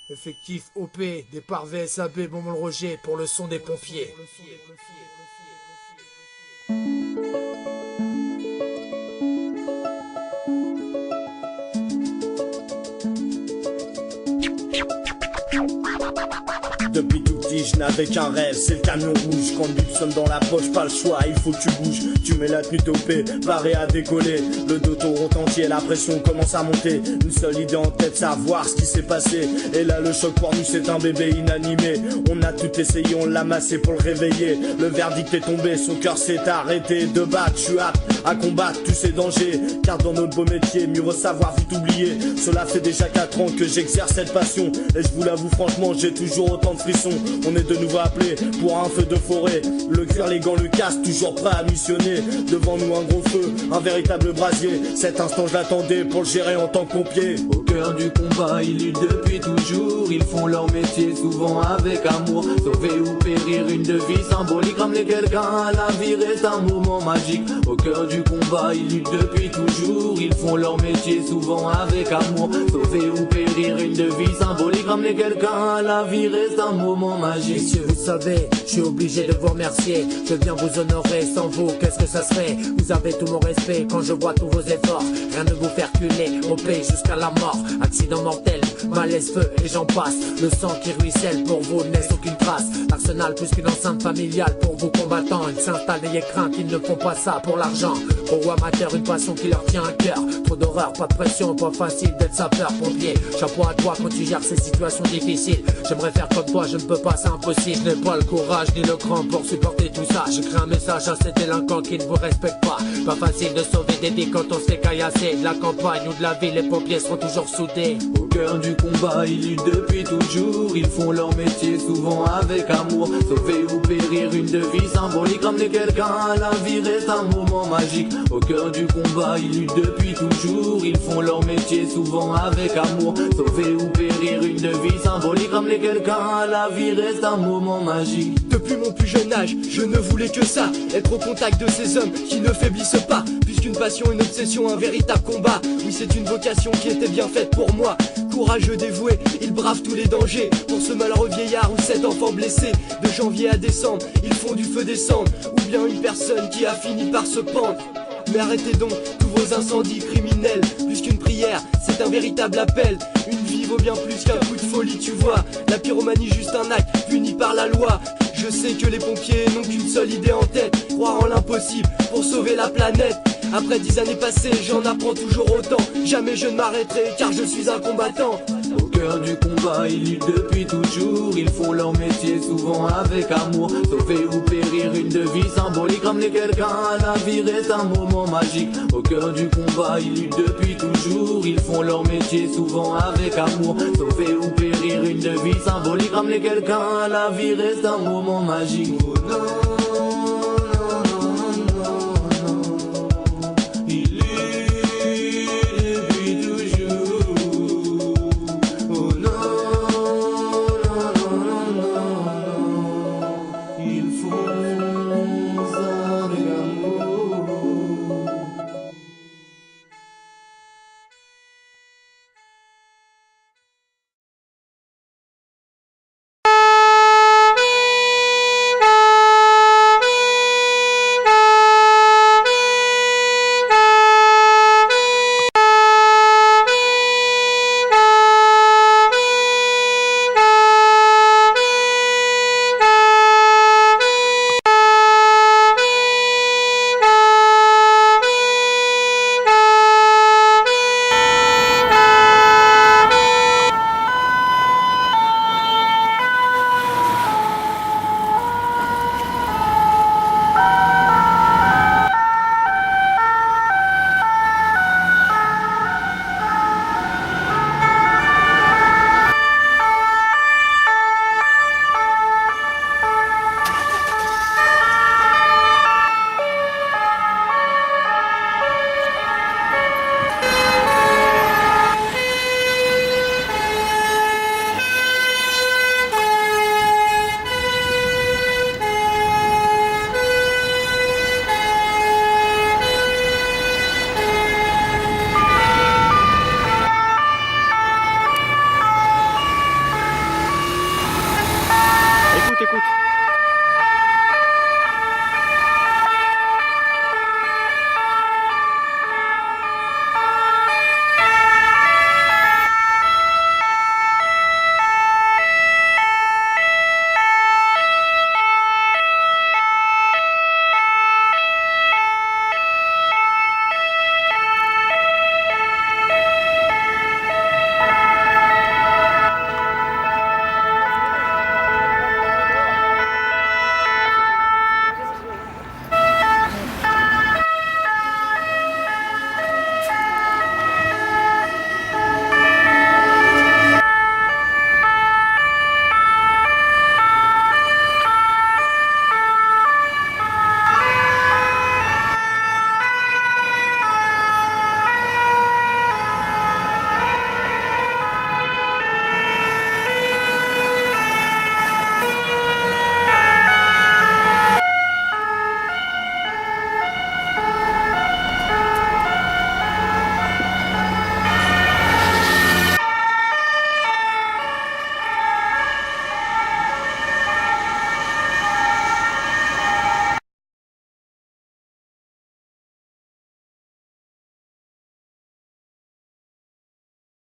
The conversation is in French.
Effectif OP, départ VSAB, Beaumont-le-Roger pour le son des pompiers. Depuis tout petit je n'avais qu'un rêve, c'est le camion rouge. Quand le bip sonne dans la poche, pas le choix, il faut que tu bouges. Tu mets la tenue topée, paré à décoller. Le dos tourne entier, la pression commence à monter. Une seule idée en tête, savoir ce qui s'est passé. Et là le choc pour nous c'est un bébé inanimé. On a tout essayé, on l'a massé pour le réveiller. Le verdict est tombé, son cœur s'est arrêté de battre. Je suis apte à combattre tous ces dangers, car dans notre beau métier, mieux vaut savoir vite oublier. Cela fait déjà 4 ans que j'exerce cette passion. Et je vous l'avoue franchement, j'ai toujours autant de frissons. On est de nouveau appelé pour un feu de forêt. Le cuir, les gants, le casque, toujours prêt à missionner. Devant nous un gros feu, un véritable brasier. Cet instant je l'attendais pour le gérer en tant que pompier. Au cœur du combat, ils luttent depuis toujours. Ils font leur métier souvent avec amour. Sauver ou périr, une devise symbolique. Ramener quelqu'un à la vie reste un moment magique. Au cœur du combat, ils luttent depuis toujours. Ils font leur métier souvent avec amour. Sauver ou périr, une devise symbolique. Ramener quelqu'un à la vie reste un moment magique. Messieurs, vous savez, je suis obligé de vous remercier. Je viens vous honorer, sans vous, qu'est-ce que ça serait? Vous avez tout mon respect quand je vois tous vos efforts. Rien ne vous faire culer, au paix jusqu'à la mort. Accident mortel, malaise, feu et j'en passe. Le sang qui ruisselle pour vous ne laisse aucune trace. L'arsenal plus qu'une enceinte familiale pour vous combattants. Ils s'installent, n'ayez crainte, ils ne font pas ça pour l'argent. Pro amateur, une passion qui leur tient à cœur. Trop d'horreur, pas de pression, pas facile d'être sapeur-pompier. Chapeau à toi quand tu gères ces situations difficiles. J'aimerais faire comme toi, je ne peux pas, c'est impossible. Je n'ai pas le courage ni le cran pour supporter tout ça. J'écris un message à ces délinquants qui ne vous respectent pas. Pas facile de sauver des vies quand on s'est caillassé. De la campagne ou de la ville, les pompiers seront toujours soudés. Au cœur du combat, ils luttent depuis toujours. Ils font leur métier souvent avec amour. Sauver ou périr, une devise symbolique. Ramener quelqu'un à la vie reste un moment magique. Au cœur du combat, ils luttent depuis toujours. Ils font leur métier souvent avec amour. Sauver ou périr, une devise symbolique. Ramener quelqu'un à la vie reste un moment magique. Depuis mon plus jeune âge, je ne voulais que ça, être au contact de ces hommes qui ne faiblissent pas. Plus qu'une passion, une obsession, un véritable combat. Oui, c'est une vocation qui était bien faite pour moi. Courageux, dévoué, ils bravent tous les dangers. Pour ce malheureux vieillard ou cet enfant blessé, de janvier à décembre, ils font du feu descendre. Ou bien une personne qui a fini par se pendre. Mais arrêtez donc tous vos incendies criminels. Plus qu'une prière, c'est un véritable appel. Une vie vaut bien plus qu'un coup de folie, tu vois. La pyromanie juste un acte puni par la loi. Je sais que les pompiers n'ont qu'une seule idée en tête, croire en l'impossible pour sauver la planète. Après 10 années passées, j'en apprends toujours autant. Jamais je ne m'arrêterai car je suis un combattant. Au cœur du combat, ils luttent depuis toujours. Ils font leur métier souvent avec amour. Sauver ou périr, une devise symbolique. Ramener quelqu'un à la vie reste un moment magique. Au cœur du combat, ils luttent depuis toujours. Ils font leur métier souvent avec amour. Sauver ou périr, une devise symbolique. Ramener quelqu'un à la vie reste un moment magique. Oh non.